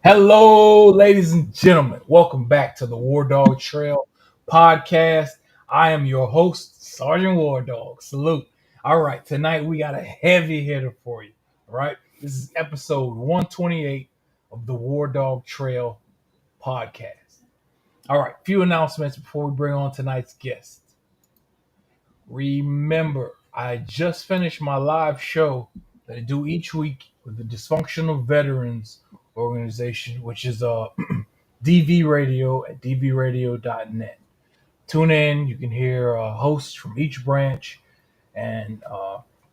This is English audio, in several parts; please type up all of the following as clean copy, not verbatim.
Hello, ladies and gentlemen. Welcome back to the WarDawg Trail podcast. I am your host, Sergeant WarDawg. Salute. All right, tonight we got a heavy hitter for you. All right, this is episode 128 of the WarDawg Trail podcast. All right, few announcements before we bring on tonight's guest. Remember, I just finished my live show that I do each week with the Dysfunctional Veterans Organization, which is DV Radio at dvradio.net. Tune in. You can hear hosts from each branch and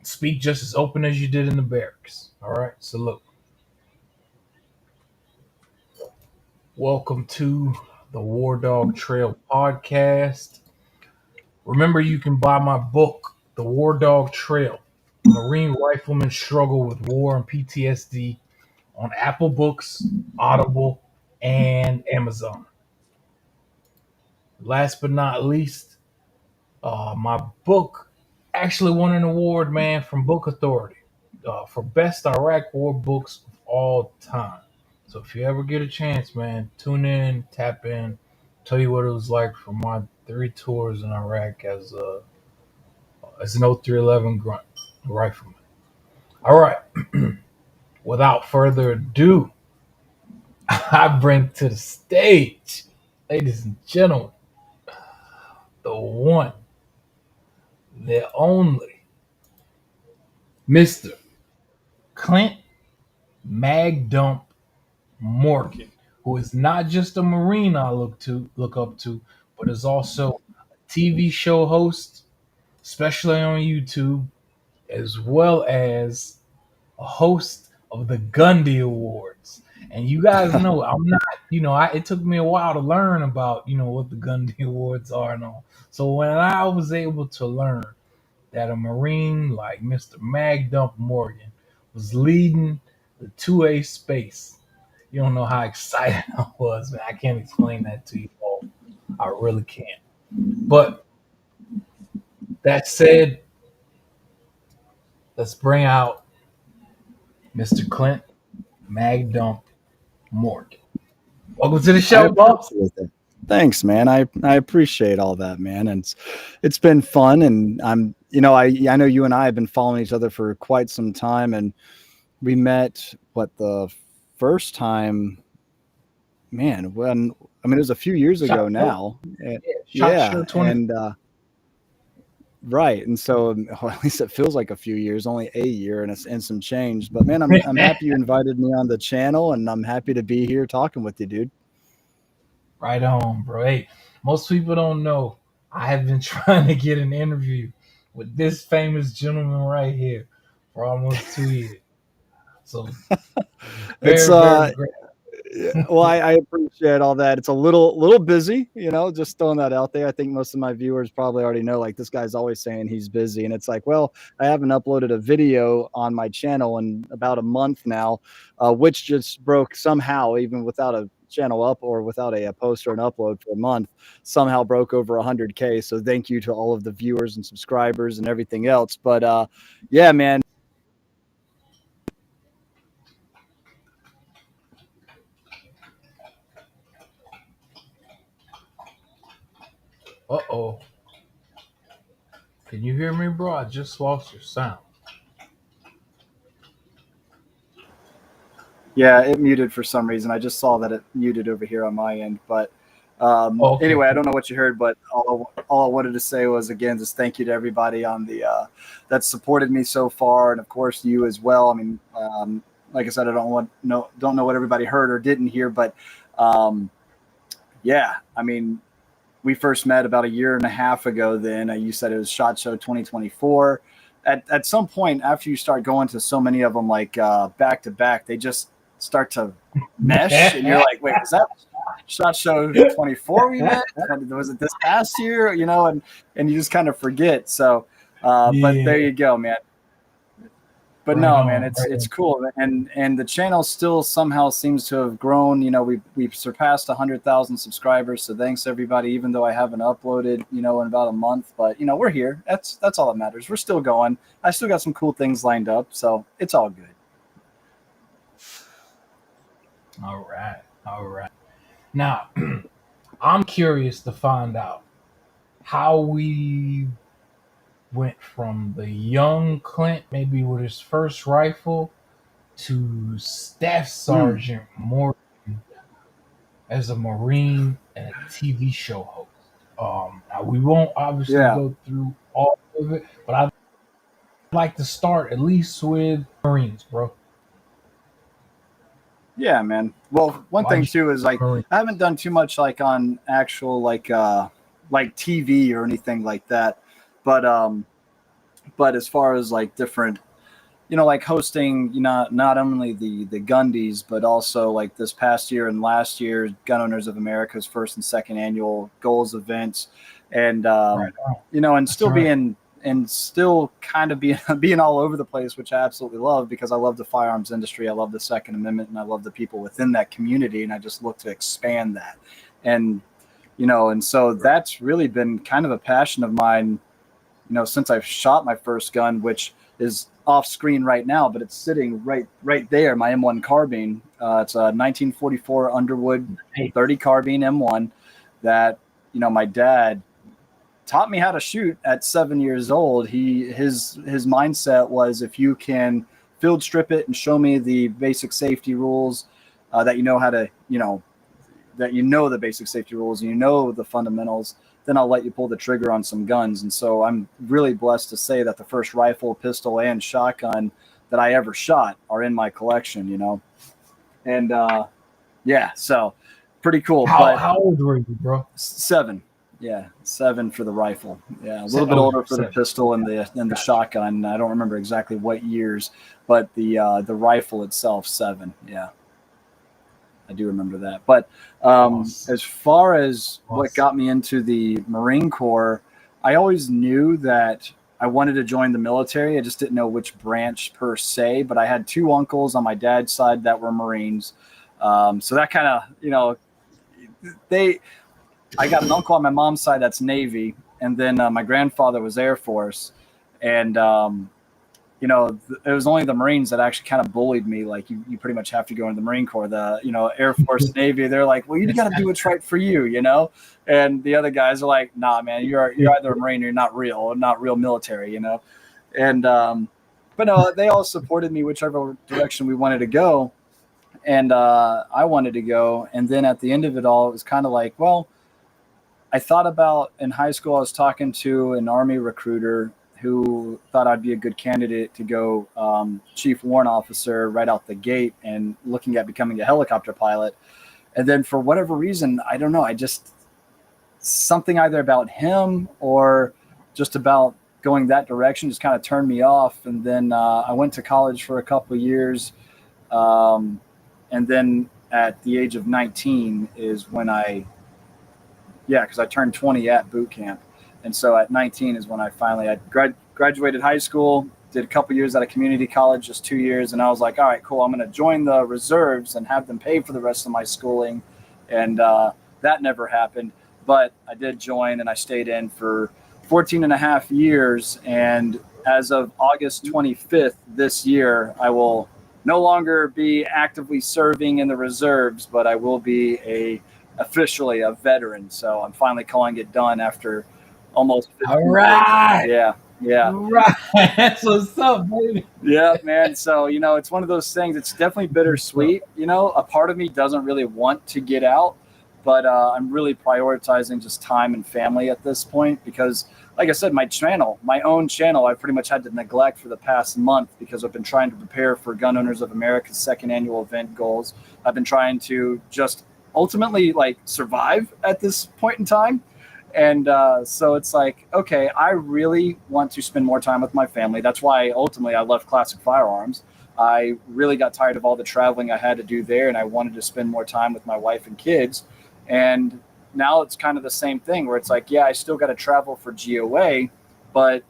speak just as open as you did in the barracks. All right, salute. Welcome to the WarDawg Trail podcast. Remember, you can buy my book, The WarDawg Trail, Marine Rifleman's Struggle with War and PTSD, on Apple Books, Audible, and Amazon. Last but not least, my book actually won an award, man, from Book Authority for Best Iraq War Books of All Time. So if you ever get a chance, man, tune in, tap in, tell you what it was like for my 3 tours in Iraq as an 0311 grunt rifleman. All right. Without further ado, I bring to the stage, ladies and gentlemen, the one, the only, Mr. Clint Magdump Morgan, who is not just a Marine I look up to, but is also a TV show host, especially on YouTube, as well as a host of the Gundy Awards. And you guys know I'm not, it took me a while to learn about, what the Gundy Awards are and all. So when I was able to learn that a Marine like Mr. Magdump Morgan was leading the 2A space, you don't know how excited I was, man. I can't explain that to you all. I really can't. But that said, let's bring out Mr. Clint Magdump Morgan. Welcome to the show, boss. Thanks, man. I appreciate all that, man. And it's been fun. And I know you and I have been following each other for quite some time. And we met the first time, man, it was a few years ago now. Right. And so, or at least it feels like a few years, only a year and some change. But man, I'm happy you invited me on the channel, and I'm happy to be here talking with you, dude. Right on, bro. Hey, most people don't know I have been trying to get an interview with this famous gentleman right here for almost 2 years. So very great. Well, I appreciate all that. It's a little busy, just throwing that out there. I think most of my viewers probably already know, like, this guy's always saying he's busy. And it's like, well, I haven't uploaded a video on my channel in about a month now, which just broke somehow, even without a channel up or without a post or an upload for a month, somehow broke over 100K. So thank you to all of the viewers and subscribers and everything else. But yeah, man. Uh-oh. Can you hear me, bro? I just lost your sound. Yeah, it muted for some reason. I just saw that it muted over here on my end. But Okay. Anyway, I don't know what you heard, but all I wanted to say was, again, just thank you to everybody on the that supported me so far, and of course you as well. I mean, like I said, I don't know what everybody heard or didn't hear, but um, yeah, I mean, we first met about a year and a half ago. Then you said it was SHOT Show 2024. At some point, after you start going to so many of them like back to back, they just start to mesh, and you're like, wait, was that SHOT Show 24 we met? Was it this past year? You know, and you just kind of forget. So, but there Yeah. you go, man. But Right no, man, on. Right it's on. cool, and the channel still somehow seems to have grown. You know, we've surpassed 100,000 subscribers. So thanks everybody. Even though I haven't uploaded, you know, in about a month, but you know, we're here. That's all that matters. We're still going. I still got some cool things lined up, so it's all good. All right. All right. Now, I'm curious to find out how we went from the young Clint, maybe with his first rifle, to Staff Mm, Sergeant Morgan as a Marine and a TV show host. Now we won't obviously yeah, go through all of it, but I'd like to start at least with Marines, bro. yeah, man. Well, one Why'd thing you too is like Marine? I haven't done too much like on actual like TV or anything like that, but but as far as like different, you know, like hosting, you know, not only the Gundies, but also like this past year and last year, Gun Owners of America's first and second annual goals events, and Right on. you know, That's right. and still kind of being being all over the place, which I absolutely love because I love the firearms industry, I love the Second Amendment, and I love the people within that community, and I just look to expand that, and you know, and so Right. that's really been kind of a passion of mine, you know, since I've shot my first gun, which is off screen right now, but it's sitting right there. My M1 carbine. It's a 1944 Underwood Hey, 30 carbine M1 that, you know, my dad taught me how to shoot at 7 years old. His mindset was, if you can field strip it and show me the basic safety rules, that you know how to, you know, that you know the basic safety rules and you know the fundamentals, then I'll let you pull the trigger on some guns. And so I'm really blessed to say that the first rifle, pistol, and shotgun that I ever shot are in my collection, you know. And yeah, so pretty cool. But how old were you, bro? seven, yeah, seven for the rifle. Yeah, a little bit Oh, older for the seven. pistol and the Gotcha. shotgun. I don't remember exactly what years, but the rifle itself, seven. Yeah, I do remember that. But Awesome. as far as what Awesome. got me into the Marine Corps, I always knew that I wanted to join the military. I just didn't know which branch per se. But I had two uncles on my dad's side that were Marines, so that kind of, you know, they. I got an uncle on my mom's side that's Navy, and then my grandfather was Air Force, and you know, it was only the Marines that actually kind of bullied me. Like, you pretty much have to go into the Marine Corps. The, you know, Air Force, Navy, they're like, well, you got to do what's right for you, you know? And the other guys are like, nah, man, you're either a Marine or you're not real military, you know? And, but no, they all supported me, whichever direction we wanted to go. And I wanted to go. And then at the end of it all, it was kind of like, well, I thought about in high school, I was talking to an Army recruiter who thought I'd be a good candidate to go chief warrant officer right out the gate and looking at becoming a helicopter pilot. And then for whatever reason, I don't know, I just something either about him or just about going that direction just kind of turned me off. And then I went to college for a couple of years. Um, and then at the age of 19 is when yeah, because I turned 20 at boot camp. And so at 19 is when I finally graduated high school, did a couple years at a community college, just 2 years. And I was like, all right, cool. I'm going to join the reserves and have them pay for the rest of my schooling. And that never happened. But I did join and I stayed in for 14 and a half years. And as of August 25th this year, I will no longer be actively serving in the reserves, but I will be officially a veteran. So I'm finally calling it done after almost All 15 years. right. Yeah, yeah, Right. That's what's up, baby. yeah, man. So, you know, it's one of those things. It's definitely What's up? bittersweet. You know, a part of me doesn't really want to get out, but I'm really prioritizing just time and family at this point because, like I said, my own channel, I pretty much had to neglect for the past month because I've been trying to prepare for Gun Owners of America's second annual event goals. I've been trying to just ultimately like survive at this point in time. And so it's like, okay, I really want to spend more time with my family. That's why ultimately I left Classic Firearms. I really got tired of all the traveling I had to do there, and I wanted to spend more time with my wife and kids. And now it's kind of the same thing where it's like, yeah, I still got to travel for GOA, but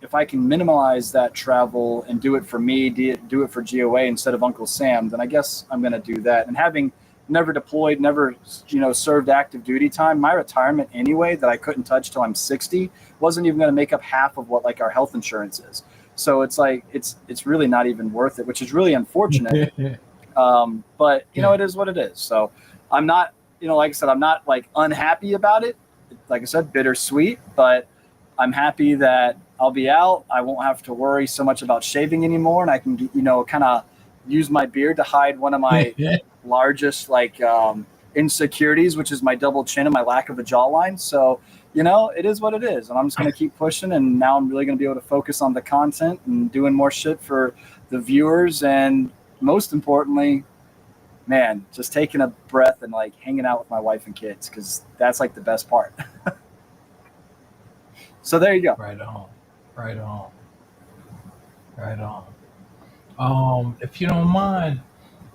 if I can minimize that travel and do it for me, do it for GOA instead of Uncle Sam, then I guess I'm going to do that. And having never deployed, never, served active duty time, my retirement anyway that I couldn't touch till I'm 60 wasn't even going to make up half of what like our health insurance is. So it's like, it's really not even worth it, which is really unfortunate. But it is what it is. So I'm not, like I said, I'm not like unhappy about it. Like I said, bittersweet, but I'm happy that I'll be out. I won't have to worry so much about shaving anymore. And I can, kind of use my beard to hide one of my largest insecurities, which is my double chin and my lack of a jawline. So, it is what it is. And I'm just going to keep pushing. And now I'm really going to be able to focus on the content and doing more shit for the viewers. And most importantly, man, just taking a breath and like hanging out with my wife and kids, because that's like the best part. So there you go. Right on. If you don't mind,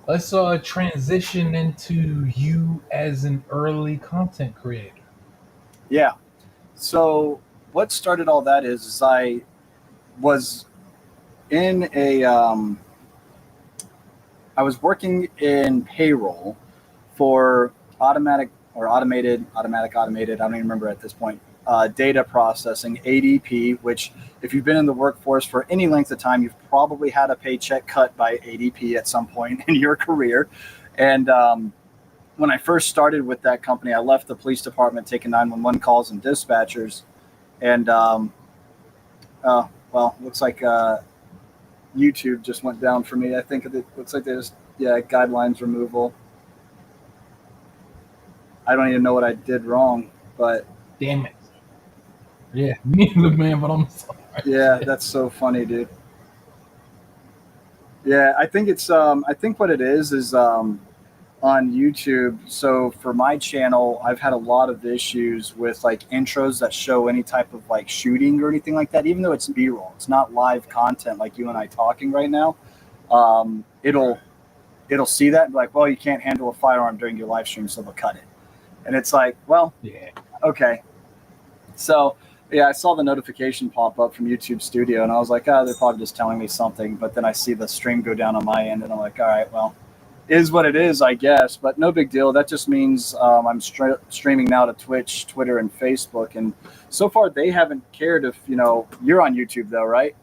let's transition into you as an early content creator. Yeah. So what started all that is I was in I was working in payroll for automatic, I don't even remember at this point, data processing, ADP, which if you've been in the workforce for any length of time, you've probably had a paycheck cut by ADP at some point in your career. And when I first started with that company, I left the police department taking 911 calls and dispatchers. And, looks like YouTube just went down for me. I think it looks like there's, guidelines removal. I don't even know what I did wrong, but. Damn it. Yeah, me neither, man, but I'm sorry. Yeah, that's so funny, dude. Yeah, I think it's I think what it is on YouTube. So for my channel, I've had a lot of issues with like intros that show any type of like shooting or anything like that, even though it's B-roll. It's not live content like you and I talking right now. It'll see that and be like, well, you can't handle a firearm during your live stream, so they'll cut it. And it's like, well, yeah, okay. So yeah, I saw the notification pop up from YouTube Studio, and I was like, they're probably just telling me something. But then I see the stream go down on my end, and I'm like, all right, well, is what it is, I guess. But no big deal. That just means I'm streaming now to Twitch, Twitter, and Facebook. And so far, they haven't cared if you're on YouTube though, right?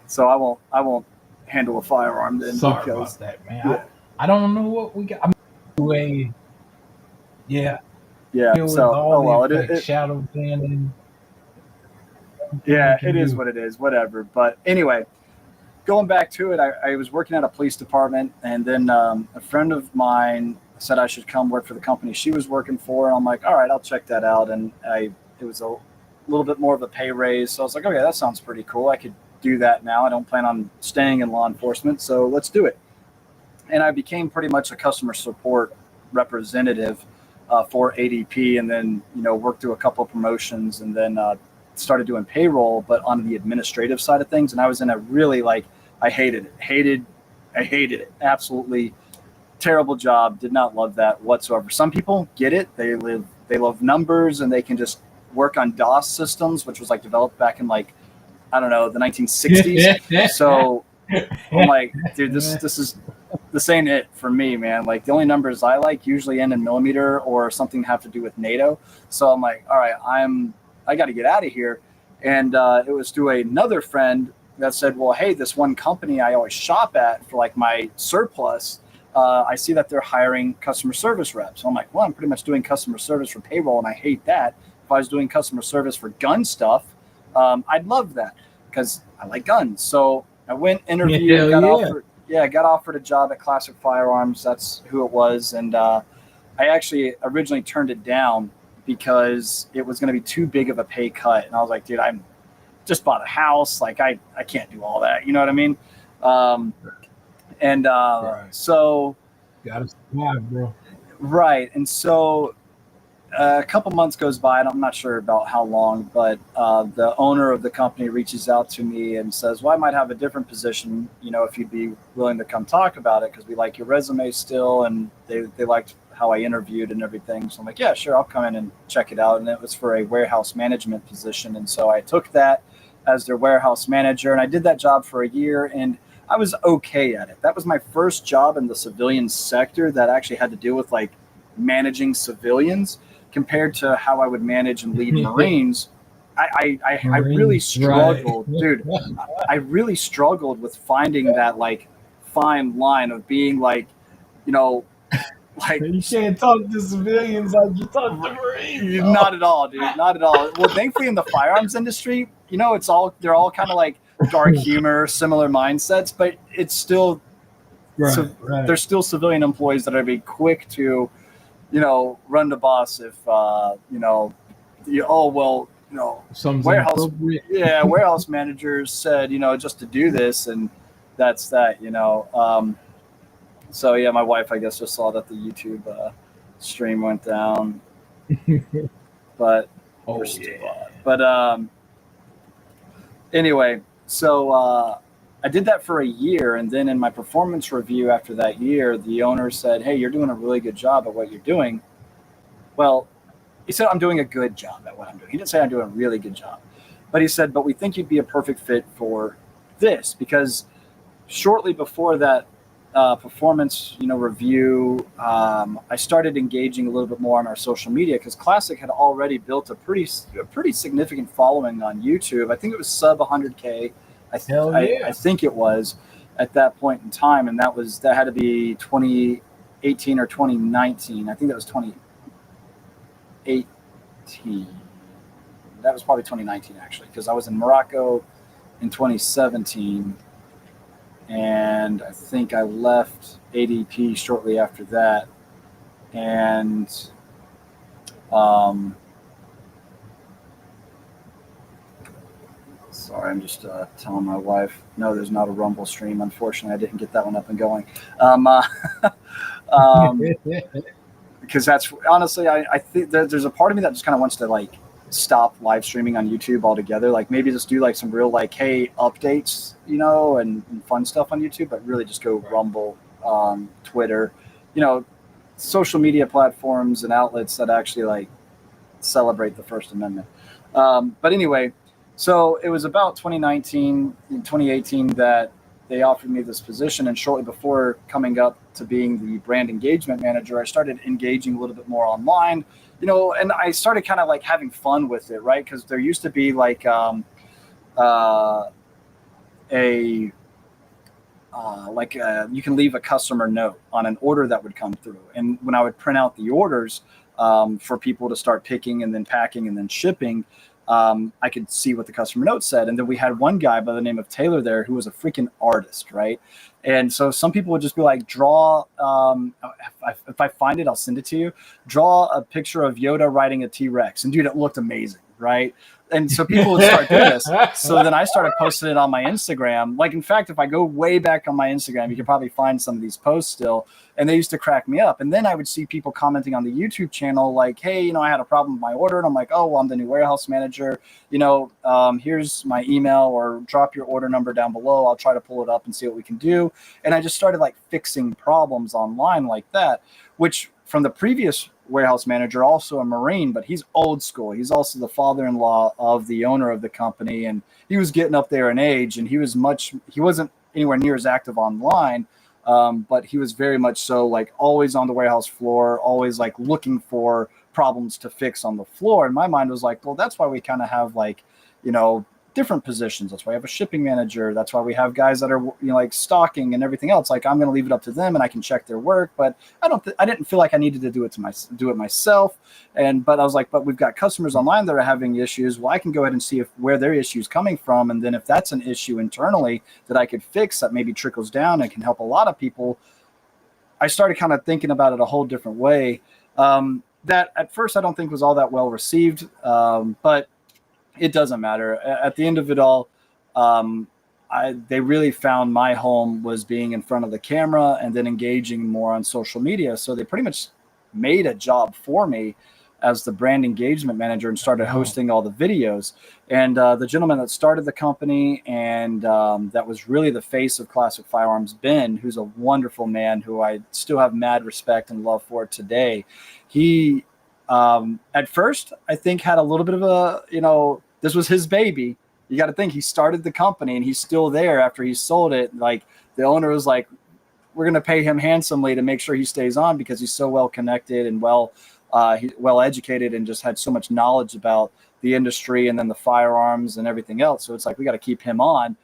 So I won't handle a firearm then. Sorry about that, man. Yeah. I don't know what we got. Yeah. So shadow banning. Yeah, it is what it is. Whatever. But anyway, going back to it, I was working at a police department, and then a friend of mine said I should come work for the company she was working for, and I'm like, all right, I'll check that out. And it was a little bit more of a pay raise, so I was like, okay, that sounds pretty cool. I could do that now. I don't plan on staying in law enforcement, so let's do it. And I became pretty much a customer support representative for ADP, and then worked through a couple of promotions, and then started doing payroll, but on the administrative side of things. And I was in a really I hated it. Absolutely terrible job. Did not love that whatsoever. Some people get it. They love numbers, and they can just work on DOS systems, which was developed back in the 1960s. So I'm like, dude, this ain't it for me, man. The only numbers I usually end in millimeter or something have to do with NATO. So I'm like, all right, I got to get out of here. And it was through another friend that said, well, hey, this one company I always shop at for my surplus, I see that they're hiring customer service reps. So I'm like, well, I'm pretty much doing customer service for payroll, and I hate that. If I was doing customer service for gun stuff, I'd love that because I like guns. So I went, interviewed, got offered a job at Classic Firearms. That's who it was. And I actually originally turned it down because it was going to be too big of a pay cut. And I was like, dude, I'm just bought a house. Like I can't do all that. You know what I mean? Um, and Right. so, Gotta survive, bro. right. And so a couple months goes by, and I'm not sure about how long, but the owner of the company reaches out to me and says, well, I might have a different position, you know, if you'd be willing to come talk about it, because we like your resume still, and they liked how I interviewed and everything. So I'm like, yeah, sure, I'll come in and check it out. And it was for a warehouse management position. And so I took that as their warehouse manager, and I did that job for a year, and I was okay at it. That was my first job in the civilian sector that actually had to deal with like managing civilians compared to how I would manage and lead Marines. I really Marines, right. struggled, dude. I really struggled with finding that like fine line of being like, you know, like You can't talk to civilians like you talk to Marines. not at all, dude, not at all. Well, thankfully in the firearms industry, you know, they're all kind of like dark humor, similar mindsets, but it's still Right, so right. there's still civilian employees that are be quick to, you know, run the boss if oh well, you know, Something's warehouse inappropriate. warehouse managers said, you know, just to do this, and that's that, you know. So yeah, my wife I guess just saw that the YouTube stream went down, but Oh we're still yeah. on. But anyway, so I did that for a year, and then in my performance review after that year, the owner said, "Hey, you're doing a really good job at what you're doing." Well, he said I'm doing a good job at what I'm doing. He didn't say I'm doing a really good job, but he said, "But we think you'd be a perfect fit for this," because shortly before that performance, you know, review, I started engaging a little bit more on our social media because Classic had already built a pretty significant following on YouTube. I think it was sub 100K. Hell yeah. I think it was at that point in time, and that had to be 2018 or 2019. I think that was 2018. That was probably 2019 actually, because I was in Morocco in 2017, and I think I left ADP shortly after that. And sorry, I'm just telling my wife, no, there's not a Rumble stream. Unfortunately, I didn't get that one up and going. Um, because that's honestly, I think there's a part of me that just kind of wants to like stop live streaming on YouTube altogether. Like maybe just do like some real like, hey, updates, you know, and fun stuff on YouTube, but really just go Rumble, Twitter, you know, social media platforms and outlets that actually like celebrate the First Amendment. But anyway, so it was about 2019, 2018 that they offered me this position. And shortly before coming up to being the brand engagement manager, I started engaging a little bit more online, you know, and I started kind of like having fun with it, right? Because there used to be like a you can leave a customer note on an order that would come through. And when I would print out the orders for people to start picking and then packing and then shipping, I could see what the customer note said. And then we had one guy by the name of Taylor there who was a freaking artist, right? And so some people would just be like, draw, if I find it, I'll send it to you. Draw a picture of Yoda riding a T-Rex. And dude, it looked amazing, right? And so people would start doing this. So then I started posting it on my Instagram. Like, in fact, if I go way back on my Instagram, you can probably find some of these posts still. And they used to crack me up. And then I would see people commenting on the YouTube channel like, hey, you know, I had a problem with my order. And I'm like, oh, well, I'm the new warehouse manager. You know, here's my email, or drop your order number down below. I'll try to pull it up and see what we can do. And I just started like fixing problems online like that, which from the previous warehouse manager, also a Marine, but he's old school. He's also the father-in-law of the owner of the company. And he was getting up there in age, and he wasn't anywhere near as active online. But he was very much so like always on the warehouse floor, always like looking for problems to fix on the floor. And my mind was like, well, that's why we kind of have like, you know, different positions. That's why we have a shipping manager. That's why we have guys that are, you know, like stocking and everything else. Like I'm going to leave it up to them and I can check their work, but I didn't feel like I needed to do it myself. But I was like, but we've got customers online that are having issues. Well, I can go ahead and see where their issue is coming from. And then if that's an issue internally that I could fix that maybe trickles down and can help a lot of people, I started kind of thinking about it a whole different way. that at first I don't think was all that well received, but it doesn't matter. At the end of it all, they really found my home was being in front of the camera and then engaging more on social media. So they pretty much made a job for me as the brand engagement manager and started hosting all the videos. And the gentleman that started the company and that was really the face of Classic Firearms, Ben, who's a wonderful man who I still have mad respect and love for today. He, at first, I think had a little bit of a, this was his baby. You got to think he started the company and he's still there after he sold it. Like the owner was like, we're going to pay him handsomely to make sure he stays on because he's so well connected and well educated and just had so much knowledge about the industry and then the firearms and everything else. So it's like, we got to keep him on,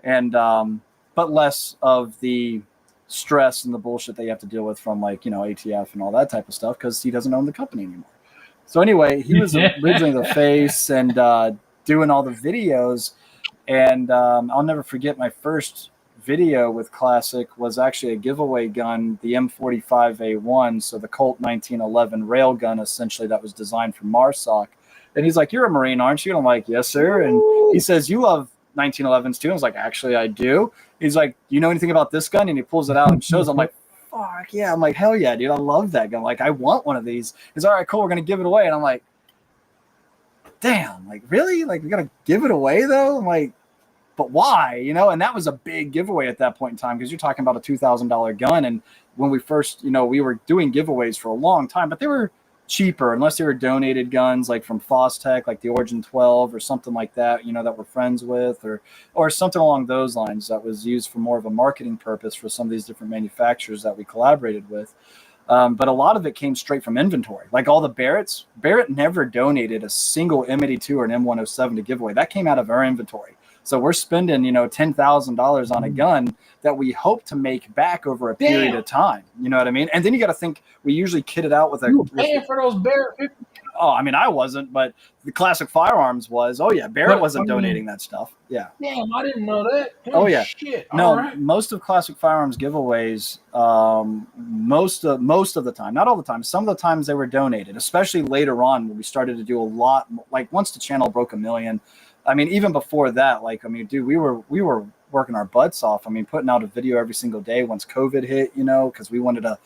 and but less of the stress and the bullshit that you have to deal with from ATF and all that type of stuff, because he doesn't own the company anymore. So anyway, he was originally the face and doing all the videos. And I'll never forget my first video with Classic was actually a giveaway gun, the M45A1, so the Colt 1911 rail gun, essentially, that was designed for MARSOC. And he's like, "You're a Marine, aren't you?" And I'm like, "Yes, sir." And he says, "You love 1911s too?" I was like, "Actually, I do." He's like, "You know anything about this gun?" And he pulls it out and shows. I'm like, "Fuck yeah." I'm like, "Hell yeah, dude. I love that gun. Like, I want one of these." He's, "All right, cool. We're going to give it away." And I'm like, damn, like, really? Like, we got to give it away though? I'm like, but why? And that was a big giveaway at that point in time, because you're talking about a $2,000 gun. And when we first, we were doing giveaways for a long time, but they were cheaper unless they were donated guns, like from Fostech, like the Origin 12 or something like that, that we're friends with, or something along those lines that was used for more of a marketing purpose for some of these different manufacturers that we collaborated with. But a lot of it came straight from inventory. Like all the Barretts, Barrett never donated a single M82 or an M107 to giveaway. That came out of our inventory. So we're spending, $10,000 on a gun that we hope to make back over a period of time. You know what I mean? And then you got to think, we usually kit it out with You were paying for those Barrett 50. Oh, I mean, I wasn't, but the Classic Firearms was. Oh yeah, Barrett wasn't donating that stuff. Yeah. Damn, I didn't know that. Oh yeah. Shit. No, right. Most of Classic Firearms giveaways, most of the time, not all the time, some of the times they were donated, especially later on when we started to do a lot. Like once the channel broke 1 million. I mean, even before that, dude, we were working our butts off. I mean, putting out a video every single day once COVID hit, because we wanted to,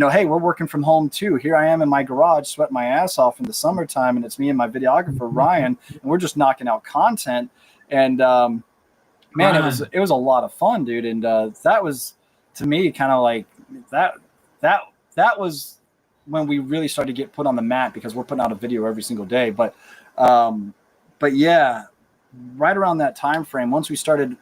hey, we're working from home too. Here I am in my garage, sweating my ass off in the summertime, and it's me and my videographer, Ryan, and we're just knocking out content. And man, it was a lot of fun, dude. And that was, to me, kind of like that was when we really started to get put on the map, because we're putting out a video every single day. But yeah, right around that time frame, once we started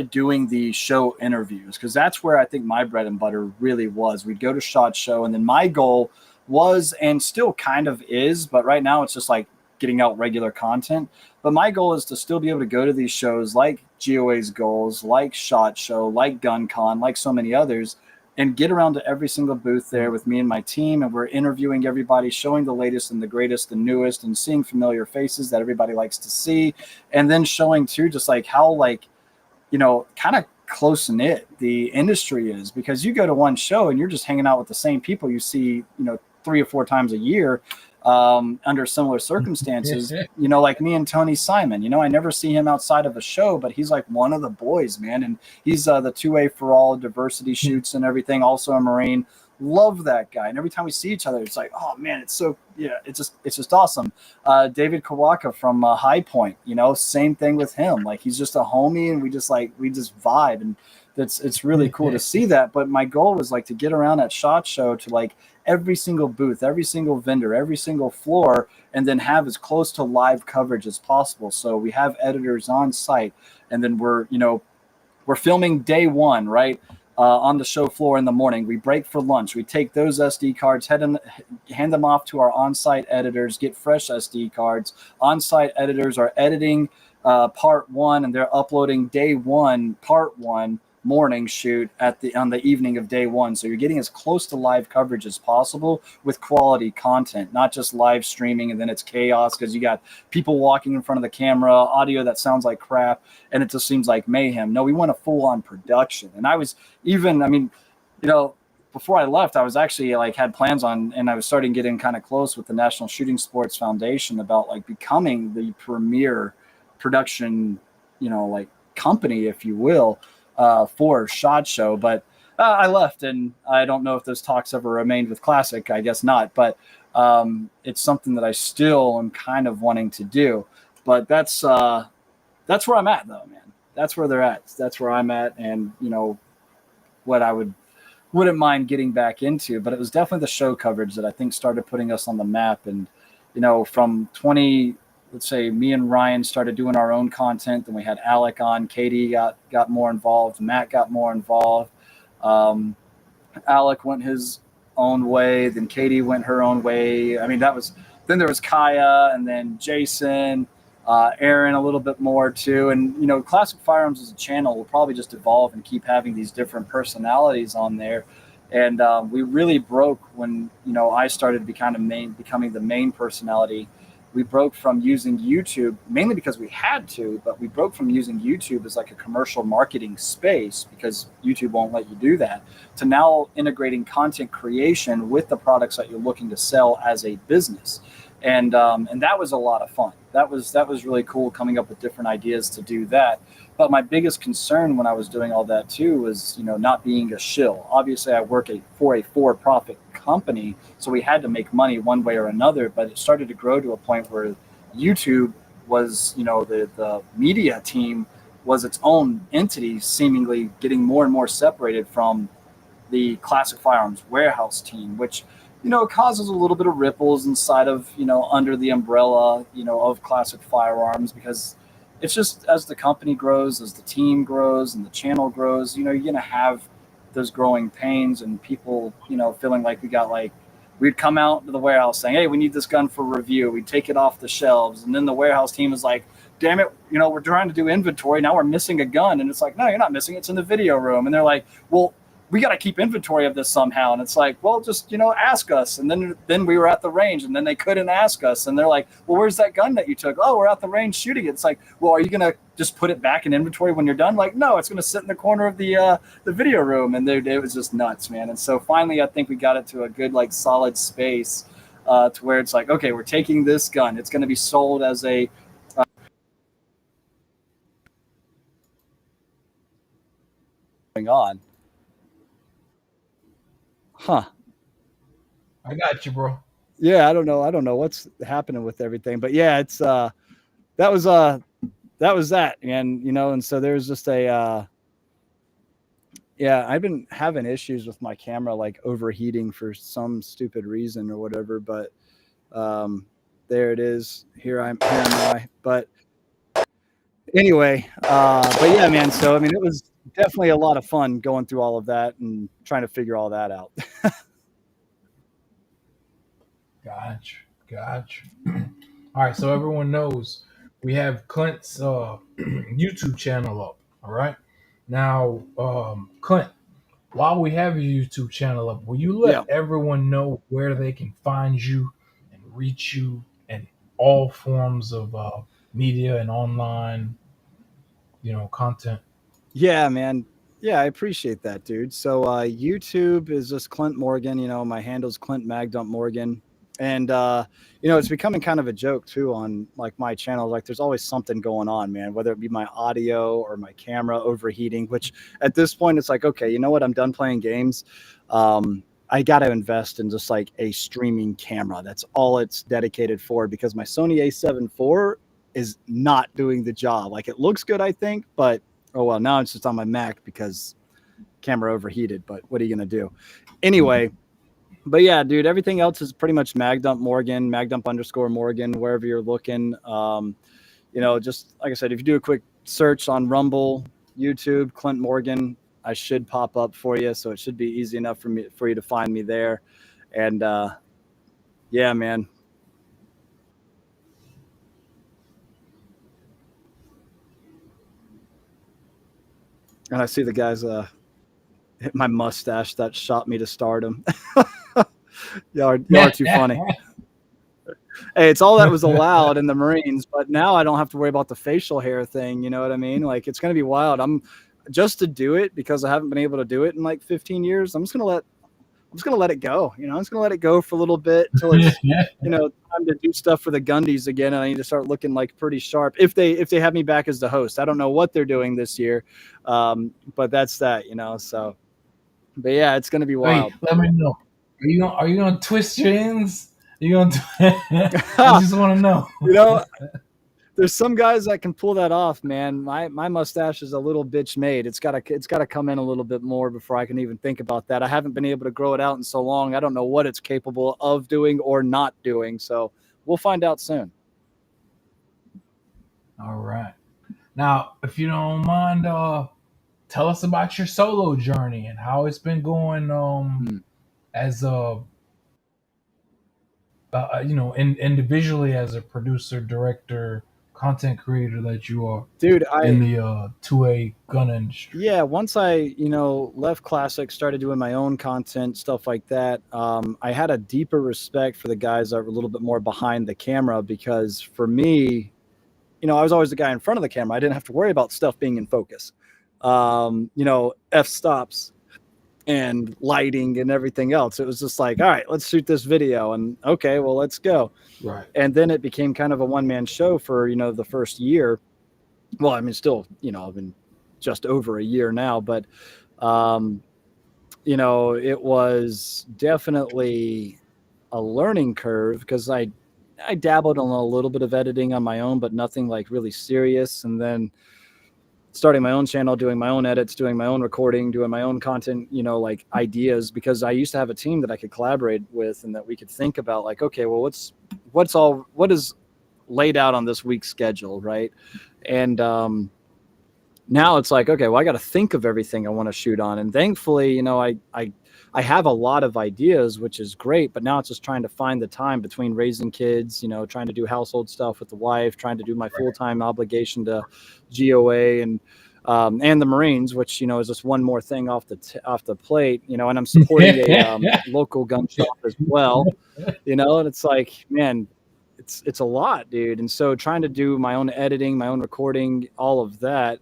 doing the show interviews, because that's where I think my bread and butter really was. We'd go to SHOT Show, and then my goal was, and still kind of is, but right now it's just like getting out regular content. But my goal is to still be able to go to these shows like GOA's Goals, like SHOT Show, like GunCon, like so many others, and get around to every single booth there with me and my team. And we're interviewing everybody, showing the latest and the greatest, the newest, and seeing familiar faces that everybody likes to see. And then showing too, just like how, kind of close knit the industry is, because you go to one show and you're just hanging out with the same people you see, 3 or 4 times a year, under similar circumstances, like me and Tony Simon, I never see him outside of a show, but he's like one of the boys, man. And he's the 2A for all diversity shoots and everything. Also a Marine. Love that guy. And every time we see each other, it's like, oh man, it's just awesome. David Kawaka from High Point, same thing with him. Like, he's just a homie, and we just vibe, and it's really cool to see that. But my goal was to get around at SHOT Show to every single booth, every single vendor, every single floor, and then have as close to live coverage as possible. So we have editors on site, and then we're filming day one, right? On the show floor in the morning. We break for lunch. We take those SD cards, hand them off to our on-site editors, get fresh SD cards. On-site editors are editing part 1, and they're uploading day 1, part 1 morning shoot on the evening of day 1. So you're getting as close to live coverage as possible with quality content, not just live streaming and then it's chaos because you got people walking in front of the camera, audio that sounds like crap, and it just seems like mayhem. No, we want a full-on production. And before I left, I was actually like had plans on, and I was starting getting kind of close with the National Shooting Sports Foundation about like becoming the premier production, like company, if you will, for SHOT Show. But I left, and I don't know if those talks ever remained with Classic. I guess not, but it's something that I still am kind of wanting to do. But that's where I'm at, though, man. That's where they're at. That's where I'm at, and what I wouldn't mind getting back into. But it was definitely the show coverage that I think started putting us on the map. And from let's say me and Ryan started doing our own content, then we had Alec on, Katie got more involved, Matt got more involved. Alec went his own way, then Katie went her own way. I mean, then there was Kaya, and then Jason, Aaron a little bit more too. And Classic Firearms as a channel will probably just evolve and keep having these different personalities on there. And we really broke when I started becoming the main personality. We broke from using YouTube mainly because we had to, but we broke from using YouTube as like a commercial marketing space because YouTube won't let you do that, to now integrating content creation with the products that you're looking to sell as a business. And that was a lot of fun. That was really cool, coming up with different ideas to do that. But my biggest concern when I was doing all that too was, not being a shill. Obviously, I work for a for-profit company, so we had to make money one way or another. But it started to grow to a point where YouTube was, the media team was its own entity, seemingly getting more and more separated from the Classic Firearms warehouse team, which causes a little bit of ripples inside of, under the umbrella, of Classic Firearms, because it's just as the company grows, as the team grows and the channel grows, you're going to have those growing pains and people, feeling like we'd come out to the warehouse saying, hey, we need this gun for review. We'd take it off the shelves. And then the warehouse team is like, damn it, we're trying to do inventory. Now we're missing a gun. And it's like, no, you're not missing it. It's in the video room. And they're like, well, we got to keep inventory of this somehow. And it's like, well, just, ask us. And then we were at the range, and then they couldn't ask us. And they're like, well, where's that gun that you took? Oh, we're at the range shooting it. It's like, well, are you going to just put it back in inventory when you're done? Like, no, it's going to sit in the corner of the video room. And it was just nuts, man. And so finally, I think we got it to a good, solid space to where it's like, okay, we're taking this gun. It's going to be sold as a on. Huh. I got you, bro. Yeah, I don't know what's happening with everything, but yeah, it's that was that. And and so there's just a I've been having issues with my camera, like overheating for some stupid reason or whatever, but there it is. Here am I. But anyway, but yeah, man, so I mean, it was definitely a lot of fun going through all of that and trying to figure all that out. Gotcha. All right, so everyone knows we have Clint's YouTube channel up. All right, now, Clint, while we have your YouTube channel up, will you let everyone know where they can find you and reach you in all forms of media and online, content? Yeah, man. Yeah, I appreciate that, dude. So YouTube is just Clint Morgan. My handle's Clint Magdump Morgan. And it's becoming kind of a joke too on my channel. Like there's always something going on, man, whether it be my audio or my camera overheating, which at this point it's like, okay, you know what? I'm done playing games. I got to invest in just a streaming camera. That's all it's dedicated for, because my Sony A7 IV is not doing the job. It looks good, I think, but oh well, now it's just on my Mac because camera overheated. But what are you going to do? Anyway, but yeah, dude, everything else is pretty much Magdump Morgan, Magdump_Morgan, wherever you're looking. Just like I said, if you do a quick search on Rumble, YouTube, Clint Morgan, I should pop up for you. So it should be easy enough for you to find me there. And yeah, man. And I see the guys hit my mustache that shot me to stardom. Y'all are too funny. Hey, it's all that was allowed in the Marines, but now I don't have to worry about the facial hair thing. You know what I mean? It's going to be wild. I'm just to do it, because I haven't been able to do it in 15 years. I'm just going to let I'm just gonna let it go. I'm just gonna let it go for a little bit until it's time to do stuff for the Gundies again, and I need to start looking like pretty sharp if they have me back as the host. I don't know what they're doing this year, but that's that. So, but yeah, it's gonna be Wait, wild. let me know. Are you gonna twist your ends? Are you gonna? I just want to know. you know, there's some guys that can pull that off, man. My mustache is a little bitch made. It's gotta come in a little bit more before I can even think about that. I haven't been able to grow it out in so long. I don't know what it's capable of doing or not doing. So we'll find out soon. All right. Now, if you don't mind, tell us about your solo journey and how it's been going. Hmm. As a individually as a producer, director, content creator that you are Dude, in the 2A gun industry. yeah, once I, left Classic, started doing my own content, stuff like that, I had a deeper respect for the guys that were a little bit more behind the camera because for me, I was always the guy in front of the camera. I didn't have to worry about stuff being in focus. F stops and lighting and everything else. It was just like, all right, let's shoot this video. And okay, well, let's go. Right. And then it became kind of a one-man show for, the first year. Well, I mean, still, I've been just over a year now, but, it was definitely a learning curve because I dabbled on a little bit of editing on my own, but nothing like really serious. And then starting my own channel, doing my own edits, doing my own recording, doing my own content, like ideas, because I used to have a team that I could collaborate with and that we could think about like, okay, well, what is laid out on this week's schedule, right? And now it's like, okay, well, I got to think of everything I want to shoot on. And thankfully, I have a lot of ideas, which is great, but now it's just trying to find the time between raising kids, trying to do household stuff with the wife, trying to do my full-time obligation to GOA and the Marines, which, is just one more thing off the plate, and I'm supporting a local gun shop as well, and it's like, man, it's a lot, dude. And so trying to do my own editing, my own recording, all of that,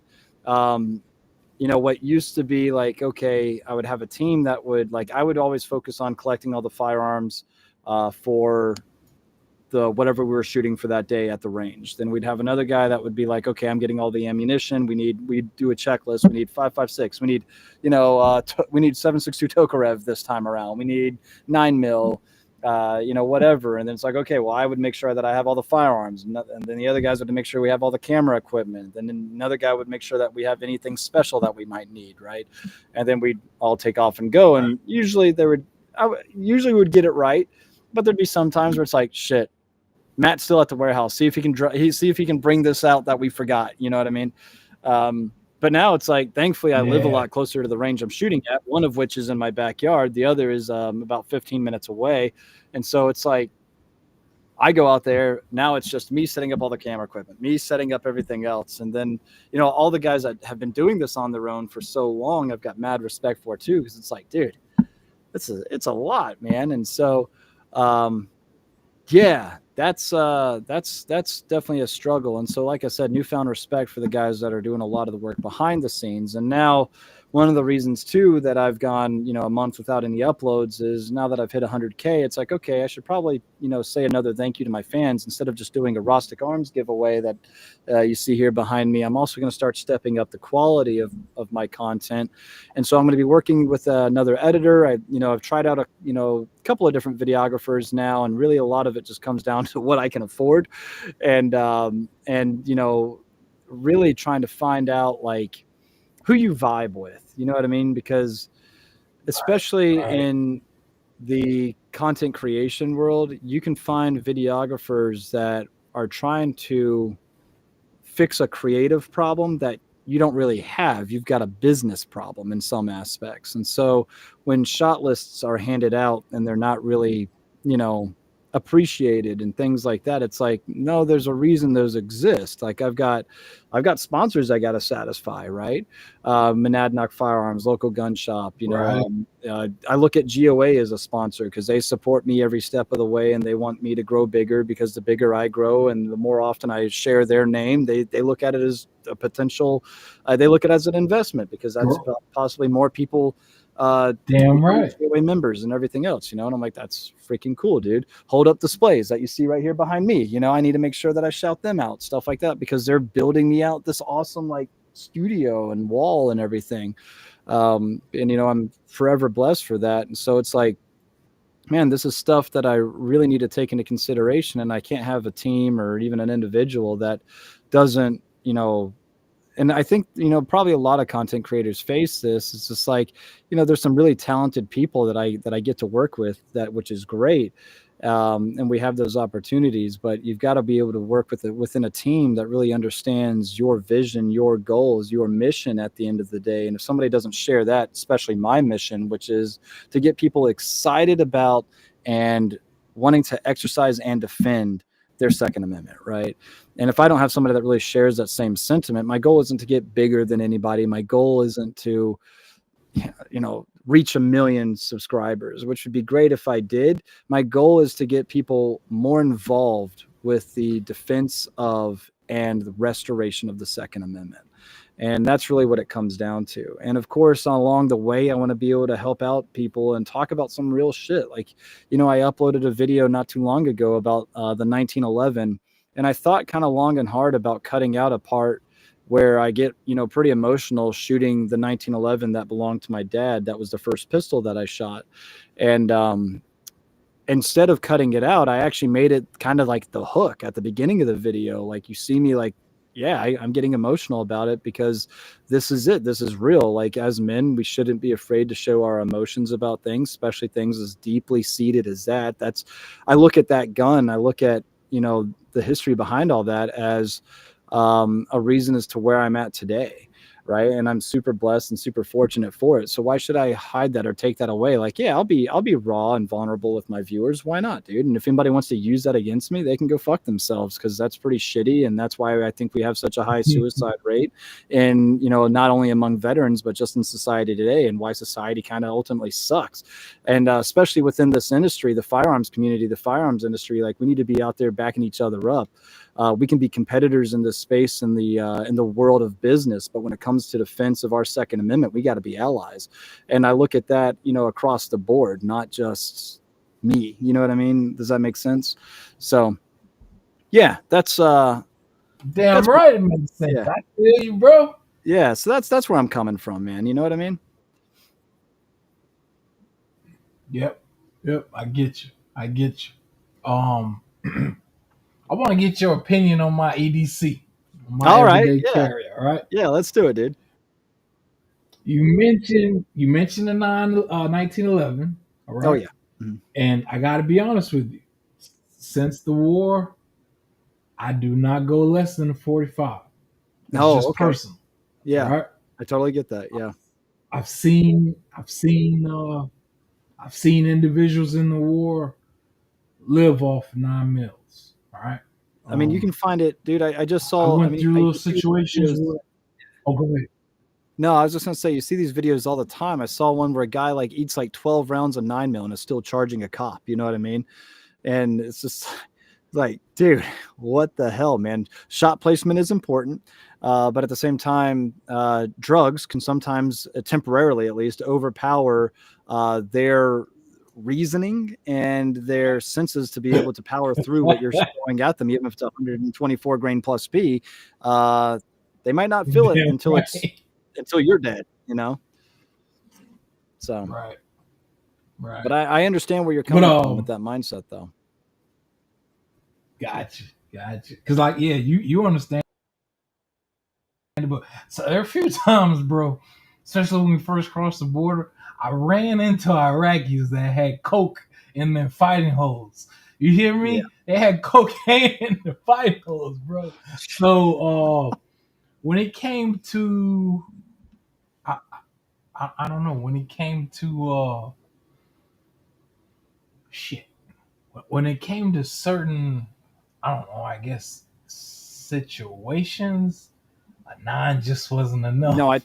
what used to be like, okay, I would have a team that would like, I would always focus on collecting all the firearms for the whatever we were shooting for that day at the range. Then we'd have another guy that would be like, okay, I'm getting all the ammunition. We do a checklist. We need 5.56. We need, we need 7.62 Tokarev this time around. We need 9 mil. Whatever. And then it's like, okay, well, I would make sure that I have all the firearms. And then the other guys would make sure we have all the camera equipment. And then another guy would make sure that we have anything special that we might need, right? And then we'd all take off and go. And usually usually would get it right. But there'd be some times where it's like, shit, Matt's still at the warehouse. See if he can bring this out that we forgot. You know what I mean? But now it's like, thankfully, I live a lot closer to the range I'm shooting at, one of which is in my backyard. The other is about 15 minutes away. And so it's like, I go out there. Now it's just me setting up all the camera equipment, me setting up everything else. And then, all the guys that have been doing this on their own for so long, I've got mad respect for too. Because it's like, dude, it's a lot, man. And so, yeah, that's definitely a struggle. And so, like I said, newfound respect for the guys that are doing a lot of the work behind the scenes. And now one of the reasons too that I've gone, a month without any uploads is now that I've hit 100K, it's like, okay, I should probably, say another thank you to my fans instead of just doing a Rostic Arms giveaway that you see here behind me. I'm also going to start stepping up the quality of my content. And so I'm going to be working with another editor. I've tried out a couple of different videographers now, and really a lot of it just comes down to what I can afford. And really trying to find out like who you vibe with, you know what I mean? Because especially in the content creation world, you can find videographers that are trying to fix a creative problem that you don't really have. You've got a business problem in some aspects. And so when shot lists are handed out and they're not really, appreciated and things like that, it's like, no, there's a reason those exist. Like I've got sponsors I got to satisfy, right? Monadnock Firearms, local gun shop, I look at GOA as a sponsor because they support me every step of the way, and they want me to grow bigger, because the bigger I grow and the more often I share their name, they look at it as a potential, they look at it as an investment, because that's possibly more people Damn right. gateway members and everything else, and I'm like, that's freaking cool, dude. Hold up displays that you see right here behind me. I need to make sure that I shout them out, stuff like that, because they're building me out this awesome like studio and wall and everything. And I'm forever blessed for that. And so it's like, man, this is stuff that I really need to take into consideration. And I can't have a team or even an individual that doesn't, and I think, probably a lot of content creators face this. It's just like, there's some really talented people that I get to work with, which is great. And we have those opportunities, but you've got to be able to work within a team that really understands your vision, your goals, your mission at the end of the day. And if somebody doesn't share that, especially my mission, which is to get people excited about and wanting to exercise and defend their Second Amendment, right? And if I don't have somebody that really shares that same sentiment, my goal isn't to get bigger than anybody. My goal isn't to, reach 1 million subscribers, which would be great if I did. My goal is to get people more involved with the defense of and the restoration of the Second Amendment. And that's really what it comes down to. And of course, along the way, I want to be able to help out people and talk about some real shit. Like, I uploaded a video not too long ago about the 1911, and I thought kind of long and hard about cutting out a part where I get, pretty emotional shooting the 1911 that belonged to my dad. That was the first pistol that I shot. And instead of cutting it out, I actually made it kind of like the hook at the beginning of the video. Like, you see me like, yeah, I'm getting emotional about it because this is it. This is real. Like, as men, we shouldn't be afraid to show our emotions about things, especially things as deeply seated as that. I look at that gun. I look at, the history behind all that as a reason as to where I'm at today. Right. And I'm super blessed and super fortunate for it. So why should I hide that or take that away? Like, yeah, I'll be raw and vulnerable with my viewers. Why not, dude? And if anybody wants to use that against me, they can go fuck themselves, because that's pretty shitty. And that's why I think we have such a high suicide rate. And, not only among veterans, but just in society today, and why society kind of ultimately sucks. And especially within this industry, the firearms community, the firearms industry, like, we need to be out there backing each other up. We can be competitors in this space in the world of business, but when it comes to defense of our Second Amendment, we got to be allies. And I look at that, across the board, not just me. You know what I mean? Does that make sense? So, yeah, that's damn right it makes sense. Yeah. I feel you, bro. Yeah, so that's where I'm coming from, man. You know what I mean? Yep. I get you. I want to get your opinion on my EDC, my everyday carrier. All right. Yeah, let's do it, dude. You mentioned the 1911. All right. Oh yeah. Mm-hmm. And I got to be honest with you. Since the war, I do not go less than a 45. That's just personal. Yeah. Right? I totally get that. Yeah. I've seen individuals in the war live off 9 mils. All right. I mean, you can find it, dude. I just saw. I went through little situations. Oh, go ahead. No, I was just gonna say, you see these videos all the time. I saw one where a guy like eats like 12 rounds of 9 mil and is still charging a cop. You know what I mean? And it's just like, dude, what the hell, man? Shot placement is important, but at the same time, drugs can sometimes, temporarily at least, overpower their reasoning and their senses to be able to power through what you're throwing at them, even if it's 124 grain plus P. They might not feel it until you're dead, So right. But I understand where you're coming from with that mindset, though. Gotcha. Because, like, yeah, you understand. But so there are a few times, bro, especially when we first crossed the border, I ran into Iraqis that had coke in their fighting holes. You hear me? Yeah. They had cocaine in their fighting holes, bro. So when it came to, I don't know, when it came to when it came to certain, I don't know, I guess situations, a 9 just wasn't enough. No, I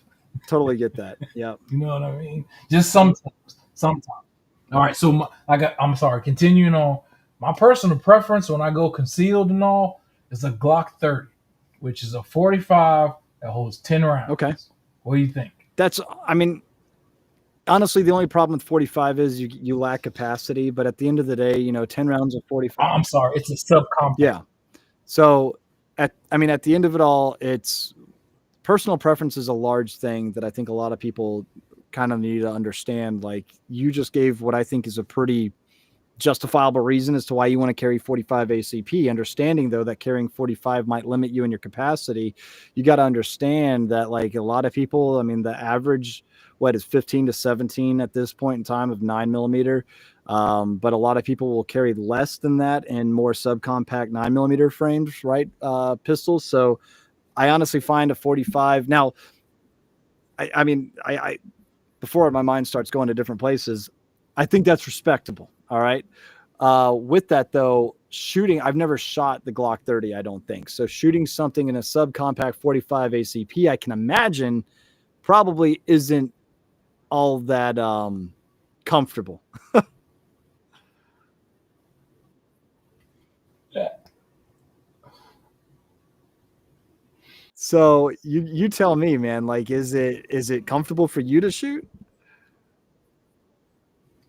totally get that. Yeah. You know what I mean? Just sometimes. All right. So I'm sorry. Continuing on, my personal preference when I go concealed and all is a Glock 30, which is a 45 that holds 10 rounds. Okay. What do you think? Honestly, the only problem with 45 is you lack capacity. But at the end of the day, 10 rounds of Oh, 45. I'm sorry, it's a subcompact. Yeah. So at the end of it all, it's personal preference is a large thing that I think a lot of people kind of need to understand. Like you just gave what I think is a pretty justifiable reason as to why you want to carry 45 ACP. Understanding though that carrying 45 might limit you in your capacity, you got to understand that like a lot of people, I mean, the average what is 15 to 17 at this point in time of 9mm. But a lot of people will carry less than that and more subcompact 9mm frames, right? Pistols. So I honestly find a 45 now. I mean, I before my mind starts going to different places, I think that's respectable. All right. With that though, shooting, I've never shot the Glock 30, I don't think. So shooting something in a subcompact 45 ACP, I can imagine probably isn't all that comfortable. So you tell me, man, like is it comfortable for you to shoot?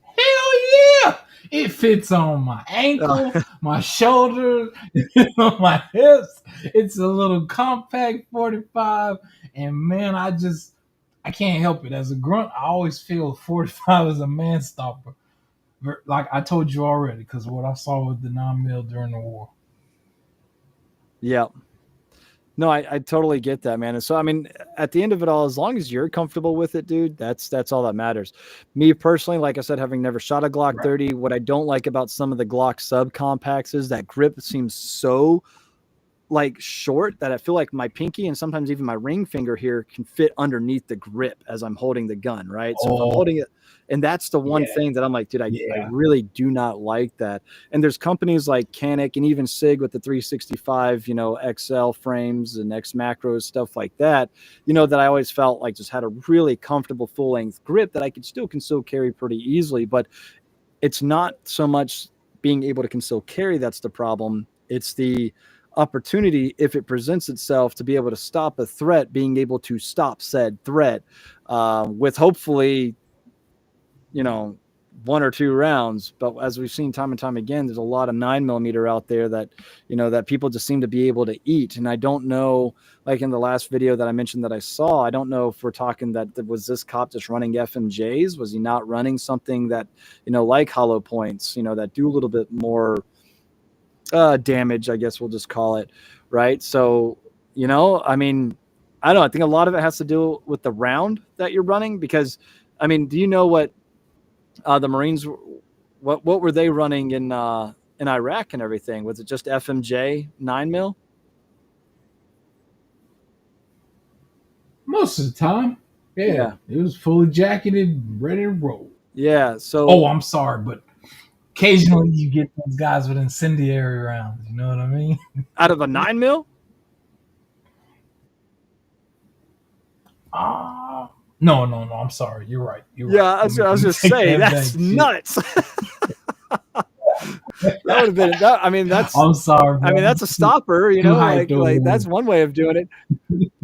Hell yeah! It fits on my ankle, Uh, my shoulder, my hips. It's a little compact 45. And man, I can't help it. As a grunt, I always feel 45 is a man stopper. Like I told you already, because what I saw with the 9mm during the war. yeah. No, I totally get that, man. And so, I mean, at the end of it all, as long as you're comfortable with it, dude, that's all that matters. Me personally, like I said, having never shot a Glock Right. 30, what I don't like about some of the Glock subcompacts is that grip seems so like short that I feel like my pinky and sometimes even my ring finger here can fit underneath the grip as I'm holding the gun, right? So if I'm Oh, holding it, and that's the one yeah, thing that I'm like, dude, I yeah. really do not like that. And there's companies like Canik and even SIG with the 365, XL frames and X macros, stuff like that, that I always felt like just had a really comfortable full length grip that I could still conceal carry pretty easily. But it's not so much being able to conceal carry that's the problem. It's the opportunity, if it presents itself, to be able to stop a threat, being able to stop said threat with hopefully, one or two rounds. But as we've seen time and time again, there's a lot of 9mm out there that, that people just seem to be able to eat. And I don't know, like in the last video that I mentioned that I saw, I don't know if we're talking that was this cop just running FMJs? Was he not running something that, like hollow points, that do a little bit more damage, I guess we'll just call it. Right. So, I mean, I don't know. I think a lot of it has to do with the round that you're running because, I mean, do you know what the Marines, what were they running in Iraq and everything? Was it just FMJ 9mm? Most of the time, yeah, Yeah. it was fully jacketed, ready to roll. Yeah. Oh, So I'm sorry, but occasionally you get those guys with incendiary rounds. You know what I mean? out of a 9mm? No, no, no. I'm sorry. You're right. You're Yeah. right. I was Let me just take saying that that's back. Shit. nuts. That would have been that. I mean, I'm sorry, bro. that's a stopper, Too hyped like over that's one way of doing it.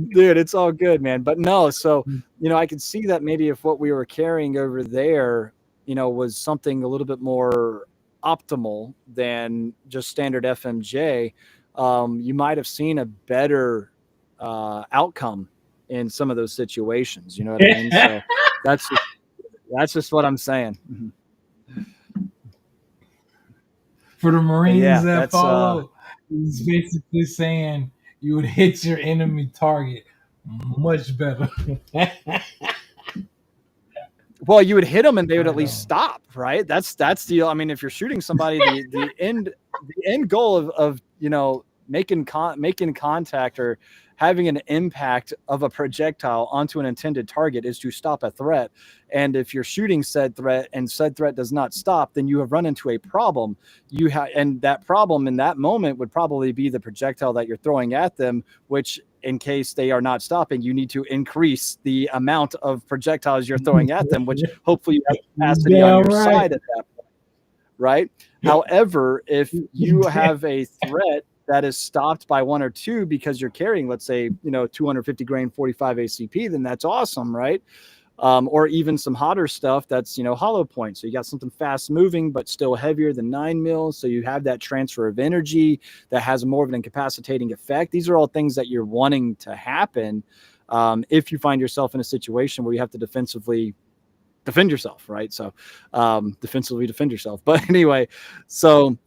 Dude, it's all good, man. But no, so I could see that maybe if what we were carrying over there, was something a little bit more optimal than just standard FMJ, you might have seen a better outcome in some of those situations. You know what I mean? it. So that's just what I'm saying. For the But Marines yeah, that that's follow, he's basically saying you would hit your enemy target much better. well, you would hit them and they would at Right least on. stop, right? That's the, I mean, if you're shooting somebody, the end goal of making contact or having an impact of a projectile onto an intended target is to stop a threat. And if you're shooting said threat and said threat does not stop, then you have run into a problem. And that problem in that moment would probably be the projectile that you're throwing at them, which in case they are not stopping, you need to increase the amount of projectiles you're throwing at them, which hopefully you have capacity on Damn your right. side at that point, right? However, if you have a threat that is stopped by one or two because you're carrying, let's say, 250 grain 45 ACP, then that's awesome, right? or even some hotter stuff that's, hollow point. So you got something fast moving, but still heavier than 9 mil. So you have that transfer of energy that has more of an incapacitating effect. These are all things that you're wanting to happen if you find yourself in a situation where you have to defensively defend yourself, right? So defensively defend yourself. But anyway, so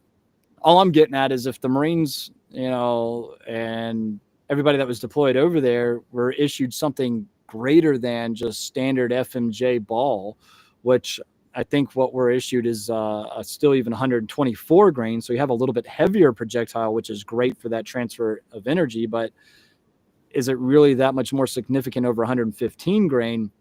all I'm getting at is if the Marines, and everybody that was deployed over there were issued something greater than just standard FMJ ball, which I think what we're issued is still even 124 grain. So you have a little bit heavier projectile, which is great for that transfer of energy. But is it really that much more significant over 115 grain?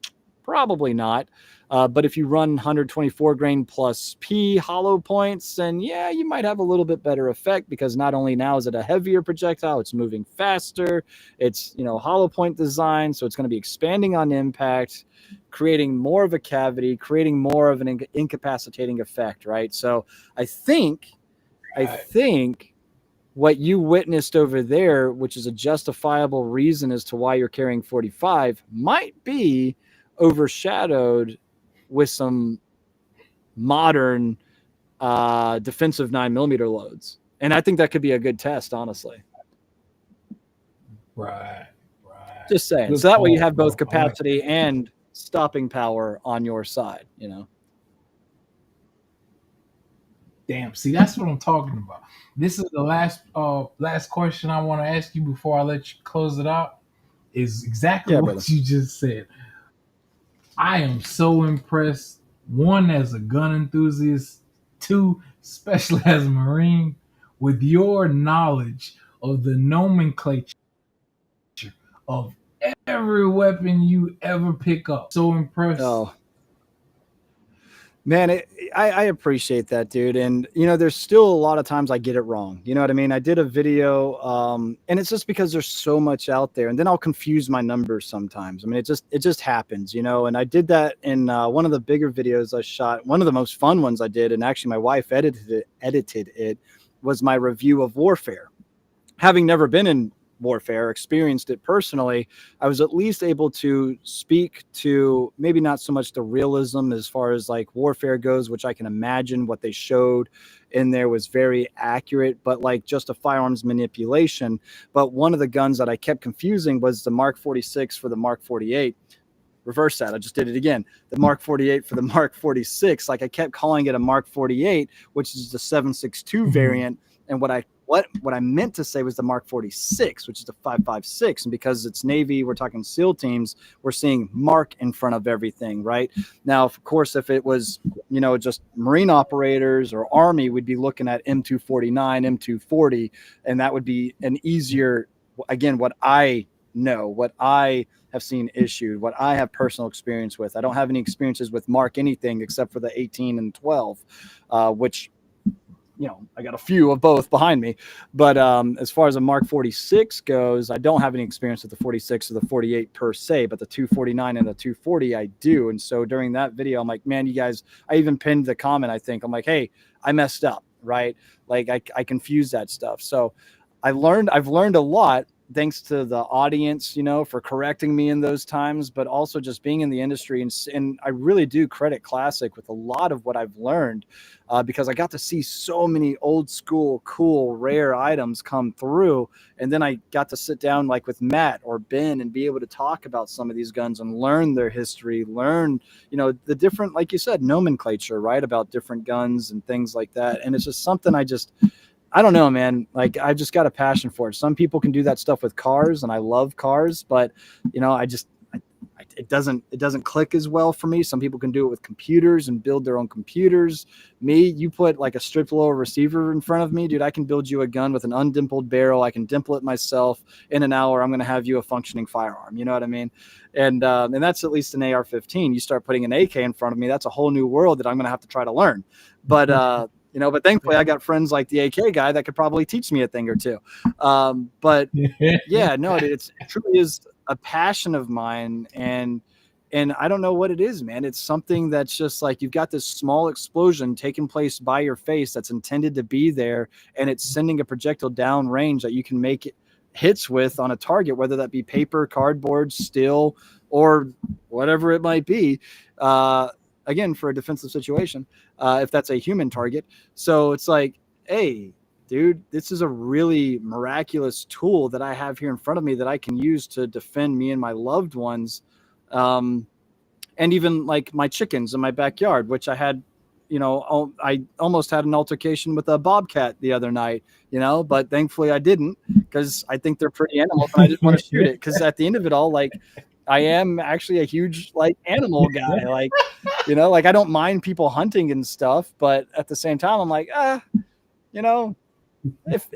Probably not. But if you run 124 grain plus P hollow points, then yeah, you might have a little bit better effect, because not only now is it a heavier projectile, it's moving faster. It's, hollow point design. So it's going to be expanding on impact, creating more of a cavity, creating more of an incapacitating effect. Right. So I think what you witnessed over there, which is a justifiable reason as to why you're carrying 45, might be overshadowed with some modern defensive 9mm loads. And I think that could be a good test, honestly. Right. Just saying. Good so that way you call, have both bro. capacity and stopping power on your side, Damn. See, that's what I'm talking about. This is the last question I want to ask you before I let you close it out. Is exactly Yeah, what brother. you just said. I am so impressed. One, as a gun enthusiast. Two, especially as a Marine, with your knowledge of the nomenclature of every weapon you ever pick up. So impressed. Oh, man, I appreciate that, dude. And, there's still a lot of times I get it wrong. You know what I mean? I did a video, and it's just because there's so much out there, and then I'll confuse my numbers sometimes. I mean, it just happens, and I did that in one of the bigger videos I shot. One of the most fun ones I did, and actually my wife edited it, was my review of warfare. Having never been in warfare, experienced it personally, I was at least able to speak to maybe not so much the realism as far as like warfare goes, which I can imagine what they showed in there was very accurate, but like just a firearms manipulation. But one of the guns that I kept confusing was the Mark 46 for the Mark 48. Reverse that. I just did it again. The Mark 48 for the Mark 46. Like I kept calling it a Mark 48, which is the 7.62 variant. And what I meant to say was the Mark 46, which is the 5.56. And because it's Navy, we're talking SEAL teams, we're seeing Mark in front of everything, right? Now, of course, if it was, just Marine operators or Army, we'd be looking at M249, M240, and that would be an easier, again, what I know, what I have seen issued, what I have personal experience with. I don't have any experiences with Mark anything except for the 18 and 12, which, I got a few of both behind me. But as far as a Mark 46 goes, I don't have any experience with the 46 or the 48 per se, but the 249 and the 240 I do. And so during that video, I'm like, man, you guys, I even pinned the comment, I think. I'm like, hey, I messed up, right? Like I confused that stuff. So I've learned a lot, thanks to the audience, for correcting me in those times, but also just being in the industry. And I really do credit Classic with a lot of what I've learned, because I got to see so many old school, cool, rare items come through. And then I got to sit down like with Matt or Ben and be able to talk about some of these guns and learn their history, learn, the different, like you said, nomenclature, right, about different guns and things like that. And it's just something I don't know, man. Like I've just got a passion for it. Some people can do that stuff with cars, and I love cars, but it doesn't click as well for me. Some people can do it with computers and build their own computers. Me, you put like a strip lower receiver in front of me, dude, I can build you a gun with an undimpled barrel. I can dimple it myself. In an hour, I'm going to have you a functioning firearm. You know what I mean? And that's at least an AR-15. You start putting an AK in front of me, that's a whole new world that I'm going to have to try to learn. But but thankfully I got friends like the AK guy that could probably teach me a thing or two. But yeah, no, it truly is a passion of mine. And I don't know what it is, man. It's something that's just like, you've got this small explosion taking place by your face that's intended to be there. And it's sending a projectile down range that you can make hits with on a target, whether that be paper, cardboard, steel, or whatever it might be. Again, for a defensive situation, if that's a human target. So it's like, hey, dude, this is a really miraculous tool that I have here in front of me that I can use to defend me and my loved ones. And even like my chickens in my backyard, which I had, I almost had an altercation with a bobcat the other night, but thankfully I didn't, because I think they're pretty animals and I didn't want to shoot it. Because at the end of it all, like, I am actually a huge like animal guy. Like, like I don't mind people hunting and stuff, but at the same time, I'm like, you know, if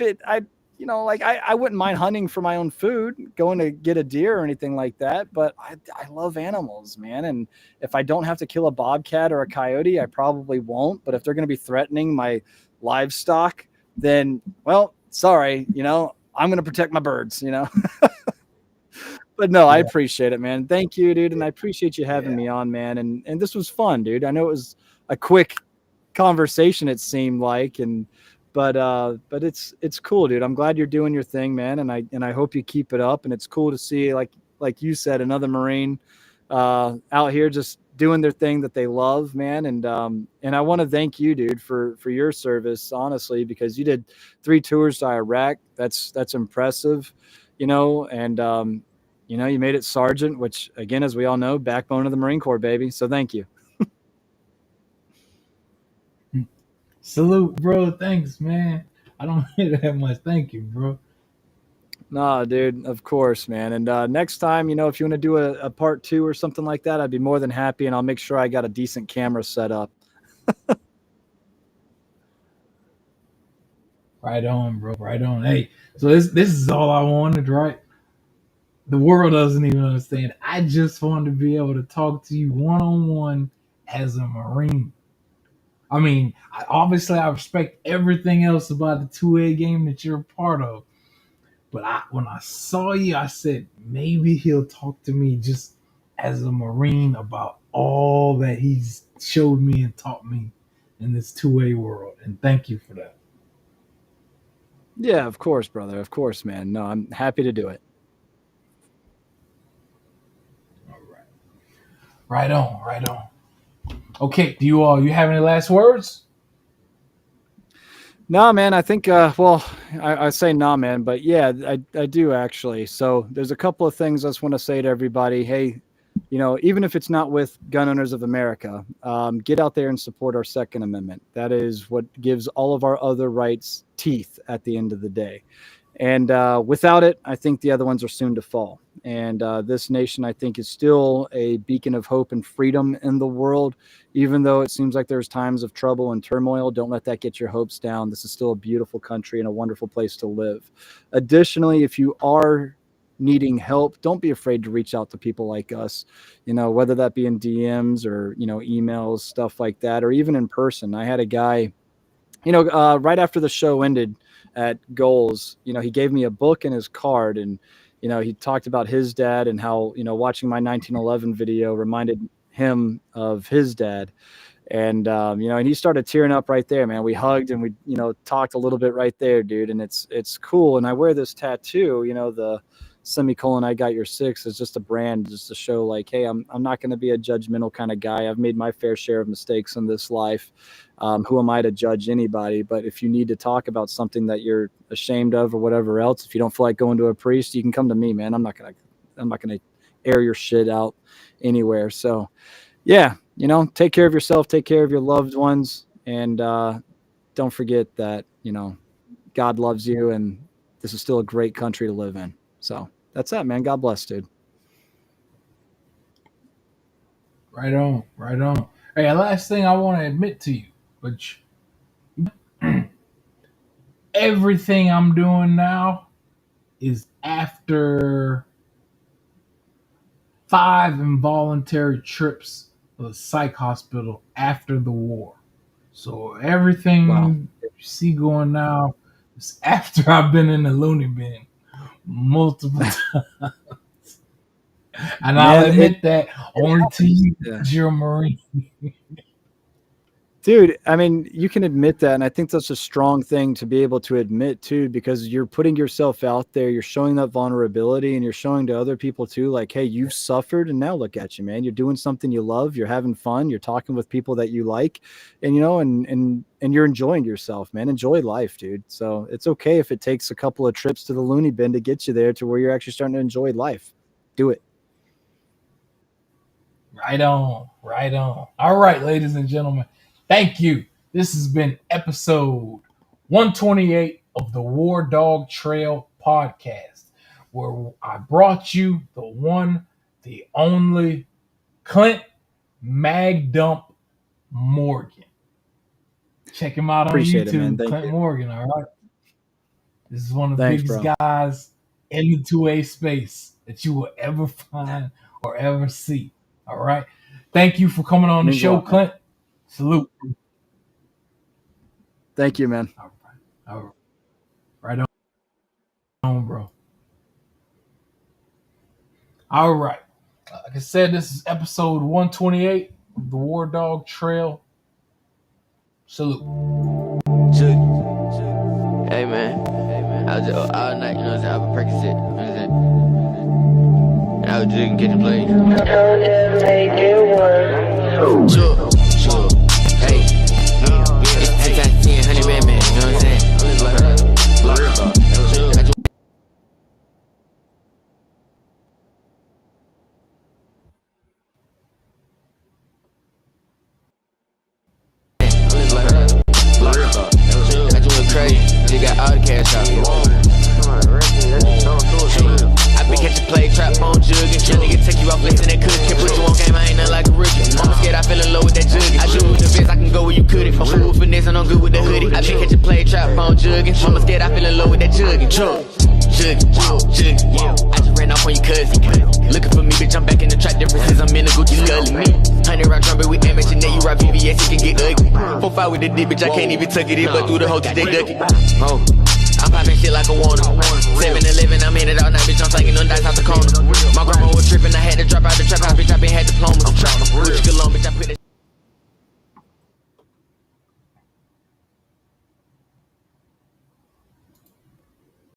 it I like I wouldn't mind hunting for my own food, going to get a deer or anything like that, but I love animals, man. And if I don't have to kill a bobcat or a coyote, I probably won't. But if they're going to be threatening my livestock, then, well, sorry, I'm going to protect my birds. But no, I Yeah, appreciate it, man. Thank you, dude. And I appreciate you having yeah. me on, man. And this was fun, dude. I know it was a quick conversation, it seemed like, and but it's cool, dude. I'm glad you're doing your thing, man, and I hope you keep it up. And it's cool to see, like you said, another Marine out here just doing their thing that they love, man. And I want to thank you, dude, for your service, honestly, because you did 3 tours to Iraq. That's impressive, and you made it sergeant, which, again, as we all know, backbone of the Marine Corps, baby. So thank you. Salute, bro. Thanks, man. I don't hear that much. Thank you, bro. No, dude, of course, man. And next time, if you want to do a part 2 or something like that, I'd be more than happy, and I'll make sure I got a decent camera set up. Right on, bro. Right on. Hey, so this is all I wanted, right? The world doesn't even understand. I just wanted to be able to talk to you one on one as a Marine. I mean, obviously, I respect everything else about the 2A game that you're a part of. But when I saw you, I said, maybe he'll talk to me just as a Marine about all that he's showed me and taught me in this 2A world. And thank you for that. Yeah, of course, brother. Of course, man. No, I'm happy to do it. All right. Right on, right on. Okay, do you have any last words? No, man, I think, well, I say nah, man, but yeah, I do actually. So there's a couple of things I just want to say to everybody. Hey, even if it's not with Gun Owners of America, get out there and support our Second Amendment. That is what gives all of our other rights teeth at the end of the day. And without it, I think the other ones are soon to fall. And this nation, I think, is still a beacon of hope and freedom in the world. Even though it seems like there's times of trouble and turmoil, don't let that get your hopes down. This is still a beautiful country and a wonderful place to live. Additionally, if you are needing help, don't be afraid to reach out to people like us, whether that be in DMs or, emails, stuff like that, or even in person. I had a guy, right after the show ended at Goals, he gave me a book and his card, and he talked about his dad and how watching my 1911 video reminded him of his dad. And and he started tearing up right there, man. We hugged and we talked a little bit right there, dude. And it's cool. And I wear this tattoo, the semicolon I got your 6 is just a brand, just to show like, hey, I'm not going to be a judgmental kind of guy. I've made my fair share of mistakes in this life. Who am I to judge anybody? But if you need to talk about something that you're ashamed of or whatever else, if you don't feel like going to a priest, you can come to me, man. I'm not gonna air your shit out anywhere. So yeah, take care of yourself, take care of your loved ones, and don't forget that God loves you, and this is still a great country to live in. So that's that, man. God bless, dude. Right on, right on. Hey, last thing I want to admit to you, which everything I'm doing now is after 5 involuntary trips to the psych hospital after the war. So Wow. everything you see going now is after I've been in the loony bin multiple times. And I'll Man, admit that it only to happens. you, Yeah. you're a Marine. Dude, I mean, you can admit that, and I think that's a strong thing to be able to admit too, because you're putting yourself out there, you're showing that vulnerability, and you're showing to other people too, like, hey, you've suffered, and now look at you, man. You're doing something you love, you're having fun, you're talking with people that you like, and and you're enjoying yourself, man. Enjoy life, dude. So it's okay if it takes a couple of trips to the loony bin to get you there to where you're actually starting to enjoy life. Do it. Right on. Right on. All right, ladies and gentlemen. Thank you. This has been episode 128 of the WarDawg Trail podcast, where I brought you the one, the only Clint Magdump Morgan. Check him out on YouTube, Clint Morgan, all right? This is one of the biggest guys in the 2A space that you will ever find or ever see, all right? Thank you for coming on the show, Clint. Salute. Thank you, man. All right. Right on, bro. All right. Like I said, this is episode 128 of the WarDawg Trail. Salute. Hey, man. I was just all night, you know what I'm saying? I was Percocet, you know what I'm saying? And I was just getting played. Told them they do one. Sure. Hey. It's anti-10, 100 man, you know what I'm saying? I do it crazy. They got all the cash out. I been catching play, trap phone jugging. Young nigga take you off less than that could. Can't put you on game, I ain't nothing like a rookie. Mama scared I fell in love with that jugging. I do it with the best, I can go where you couldn't. I'm full finesse and I'm good with the hoodie. I been catching play, trap phone jugging. Mama scared I fell in love with that jugging. Jugging. I just ran off on your cousin. Looking for me, bitch, I'm back in the trap. Differences, I'm in the Gucci scully. 100 round trumpet with amateur net, you rock VVS, it can get ugly. 4-5 with the dick, bitch, I can't even tuck it in, but through the whole they duck it. Oh. I'm popping shit like a Warner. 7-Eleven, I'm in it all night, bitch. I'm slanging them dice out the corner. My